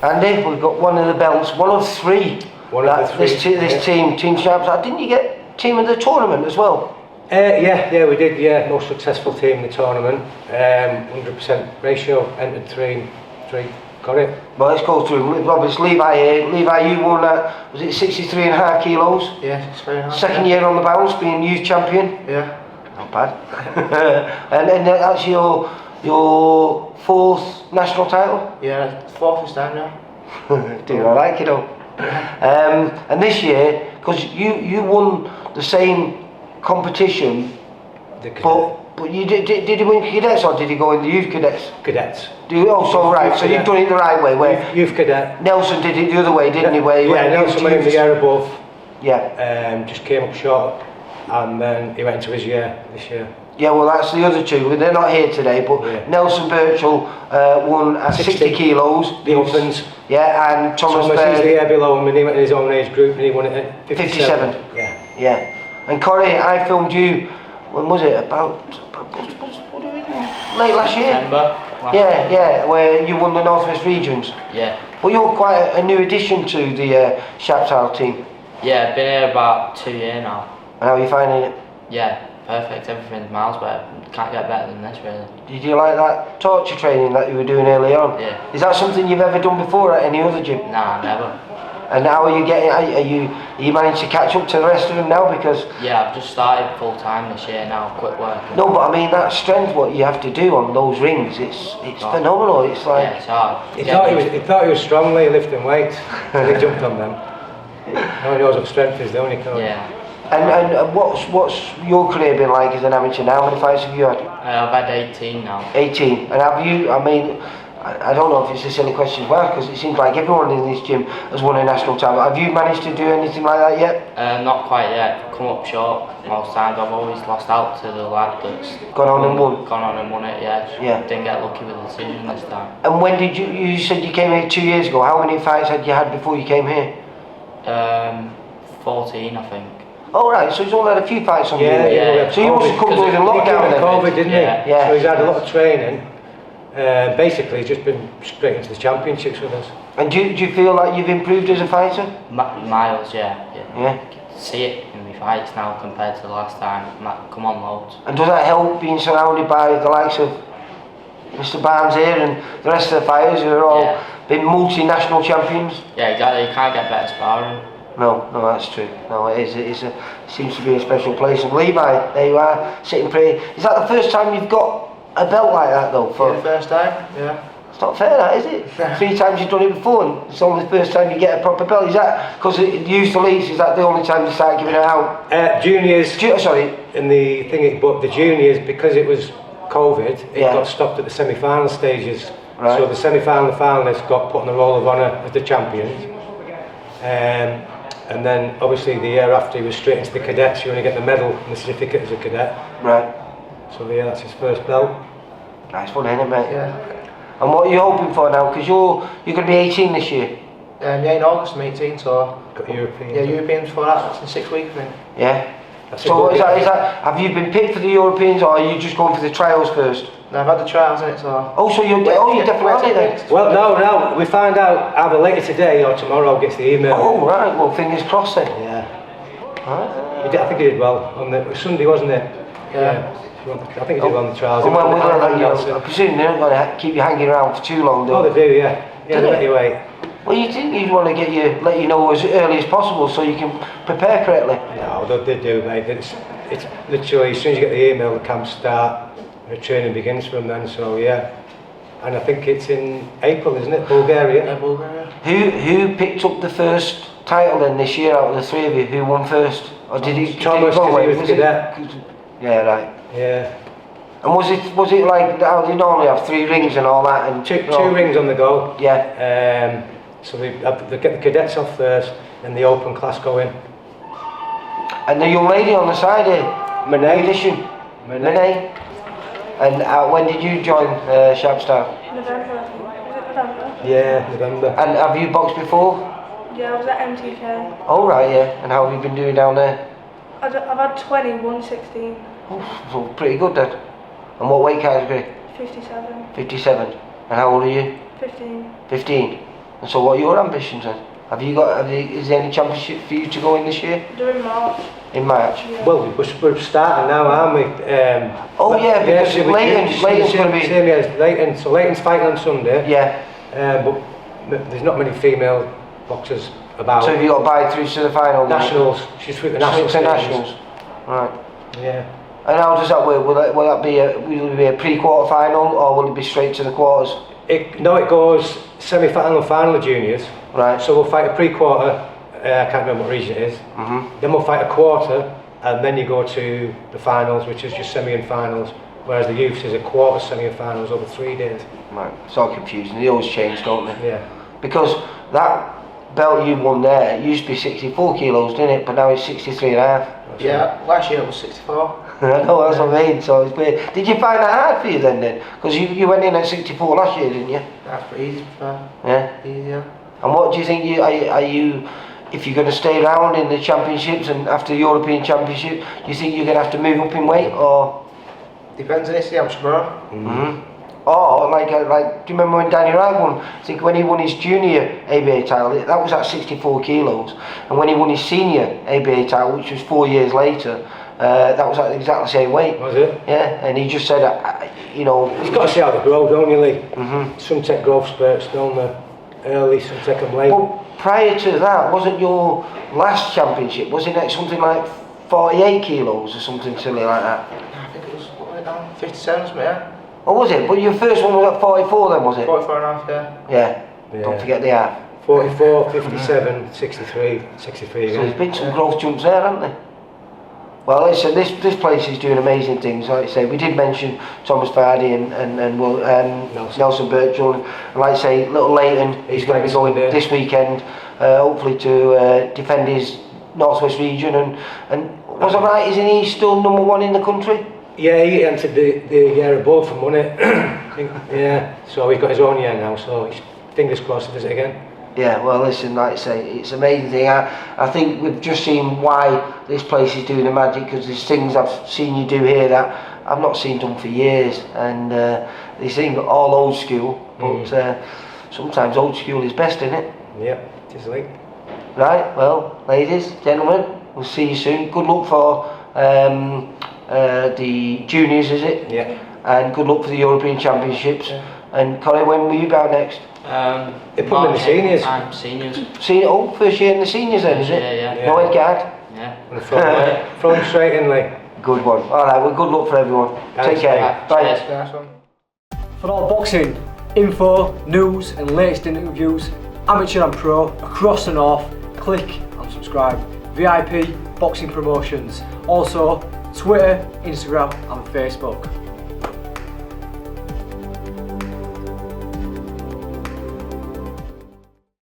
Andy, we've got one of the belts, one of three. One of the three. This team Sharpstyle. Didn't you get team of the tournament as well? Yeah, we did. Yeah, most successful team in the tournament. 100% ratio, entered three, got it. Well, let's go through. It's Levi here. Levi, you won that. Was it 63.5 kilos? Yeah, 63.5. Second year on the bounce, being youth champion. Yeah. Not bad. and then that's your fourth national title. Yeah, fourth this time now. Do I like it though? And this year, because you won the same competition, but you did you win cadets or did you go in the youth cadets? Cadets. Right, so you've done it the right way. Where youth cadet. Nelson did it the other way, didn't he? Where Nelson went in the year above. Yeah. Just came up short, and then he went into his year this year. Yeah, well that's the other two. They're not here today, but Nelson Birchall won at 60 kilos. The opens. Yeah, and Thomas he's the year below him, and he went in his own age group, and he won it at 57. Yeah. And Corey, I filmed you. When was it? About late last year. September. Yeah, where you won the Northwest Regions. Yeah. Well, you're quite a new addition to the Sharpstyle team. Yeah, I've been here about 2 years now. And how are you finding it? Yeah, perfect. Everything's miles better. Can't get better than this, really. Did you like that torture training that you were doing early on? Yeah. Is that something you've ever done before at any other gym? Nah, never. And how are you getting? Are you managing to catch up to the rest of them now? Because yeah, I've just started full time this year now. Quit working. No, but I mean that strength, what you have to do on those rings, it's phenomenal. It's like yeah, it's hard. He thought he was strongly lifting weights, and he jumped on them. No one knows what strength is, don't he? Yeah. And what's your career been like as an amateur now? How many fights have you had? I've had 18 now. 18. And have you? I mean, I don't know if it's a silly question as well, because it seems like everyone in this gym has won a national title. Have you managed to do anything like that yet? Not quite yet. Come up short most times. I've always lost out to the lad that's gone on and won. Gone on and won it. Yeah. Didn't get lucky with the decision this time. And when did you said you came here 2 years ago? How many fights had you had before you came here? 14, I think. Oh right, so he's only had a few fights on you. Yeah. So you must have come through the lockdown then. COVID, didn't he? Yeah. So he's had a lot of training. Basically, he's just been straight into the championships with us. And do you feel like you've improved as a fighter? Miles, yeah. Yeah. See it in my fights now compared to the last time. Come on loads. And does that help being surrounded by the likes of Mr. Barnes here and the rest of the fighters who are all been multinational champions? Yeah, exactly. You can't get better sparring. No, that's true. No, it seems to be a special place. And Levi, there you are, sitting pretty. Is that the first time you've got a belt like that though? First time, yeah. It's not fair, that is it? 3 times you've done it before, and it's only the first time you get a proper belt. Is that because it used to lease? Is that the only time you start giving it out? Juniors. Sorry. In the thing, but the juniors, because it was COVID, it got stopped at the semi-final stages. Right. So the semi-final and finalists got put on the roll of honour as the champions. And then obviously the year after he was straight into the cadets. You only get the medal and the certificate as a cadet. Right. So yeah, that's his first belt. Nice one, isn't it, mate? Yeah. And what are you hoping for now? Because you're going to be 18 this year. Yeah, in August I'm 18, so Got European. yeah, Europeans before that. That's in 6 weeks, I think. Yeah. That's So is that? Have you been picked for the Europeans, or are you just going for the trials first? No, I've had the trials in it, so. Oh, so you're definitely on it then. Well, no, we find out either later today or tomorrow gets the email. Oh right, well fingers crossed then. Yeah. Right. I think he did well on the Sunday, wasn't it? Yeah. I think he did well on the trials. And when I presume they're not going to keep you hanging around for too long, do Oh, they do, yeah. Yeah, they let you wait. Well, you think you'd want to let you know as early as possible so you can prepare correctly. No, they do, mate. It's literally as soon as you get the email, the camps start, the training begins from then. So yeah, and I think it's in April, isn't it? Bulgaria. Yeah, Bulgaria. Who picked up the first title then this year out of the 3 of you? Who won first? Or did he? Thomas, because he was cadet. Yeah, right. Yeah. And was it like how they normally have 3 rings and all that? And two rings on the go. Yeah. So they get the cadets off first, and the open class go in. And the young lady on the side here, Monae. edition. Monae. And when did you join Sharpstyle? November, I think. Was it November? Yeah, November. And have you boxed before? Yeah, I was at MTK. Oh right, yeah. And how have you been doing down there? I've had 20, 116. Oh, so pretty good then. And what weight category? 57. 57. And how old are you? 15. 15. And so what are your ambitions then? Is there any championship for you to go in this year? During March. In March? Yeah. Well, we're starting now, aren't we? Oh yeah, because so Leighton's going to be... Same as Leighton. So Leighton's fighting on Sunday. Yeah. But there's not many female boxers about. So have you got to buy through to the final? Nationals. She's through the national To stages. nationals. Right. Yeah. And how does that work? Will it be a pre-quarter final, or will it be straight to the quarters? It goes semi-final and final of juniors. Right. So we'll fight a pre-quarter. I can't remember what region it is. Then we'll fight a quarter, and then you go to the finals, which is just semi and finals. Whereas the youth is a quarter, semi and finals over 3 days. Right. It's all confusing. They always change, don't they? Yeah. Because that belt you won there used to be 64 kilos, didn't it? But now it's 63 and a half. Yeah, last year it was 64. I know, that's what I mean. So it's weird. Did you find that hard for you then? Because you went in at 64 last year, didn't you? That's pretty easy, fair. Yeah. Easier. And what do you think? Are you if you're going to stay around in the championships and after the European Championship, do you think you're going to have to move up in weight or? Depends on this, I'm sure. Or like do you remember when Danny Ryan won? I think when he won his junior ABA title, that was at 64 kilos, and when he won his senior ABA title, which was 4 years later, that was at exactly the same weight. Was it? Yeah, and he just said, you know, You've got to see how they grow, don't you, Lee? Some take growth spurts, don't they? Early, some take them late. Well, prior to that, wasn't your last championship? Wasn't it something like 48 kilos or something silly like that? I think it was, what went down? 57 something, yeah? Or was it? But your first one was at 44 then, was it? 44 and a half, yeah. Yeah. Don't forget the half. 44, 57, 63, 63 So again. there's been some growth jumps there, haven't there? Well, listen, this place is doing amazing things. Like I say, we did mention Thomas Vardy and Nelson Birchall, and like I say, little Leighton is going to be going this weekend, hopefully to defend his Northwest region. And was it right? Isn't he still #1 in the country? Yeah, he entered the year above for Monae. I think, yeah, so he's got his own year now, so he's fingers crossed he does it again. Yeah, well listen, like I say, it's an amazing thing. I think we've just seen why this place is doing the magic, because there's things I've seen you do here that I've not seen done for years, and they seem all old school, but sometimes old school is best, isn't it? Yeah, it is like. Right, well, ladies, gentlemen, we'll see you soon. Good luck for the juniors, is it? Yeah. And good luck for the European Championships. Yeah. And Colin, when will you bound next? They put him in the seniors. I'm seniors. First year in the seniors then, is it? Yeah. No head guard? Yeah. And throw him straight in, like. Good one. Alright, well, good luck for everyone. Thanks, Take care. mate. Bye. Cheers. Nice one. For all boxing info, news and latest interviews, amateur and pro, across the north, click and subscribe. VIP Boxing Promotions. Also, Twitter, Instagram and Facebook.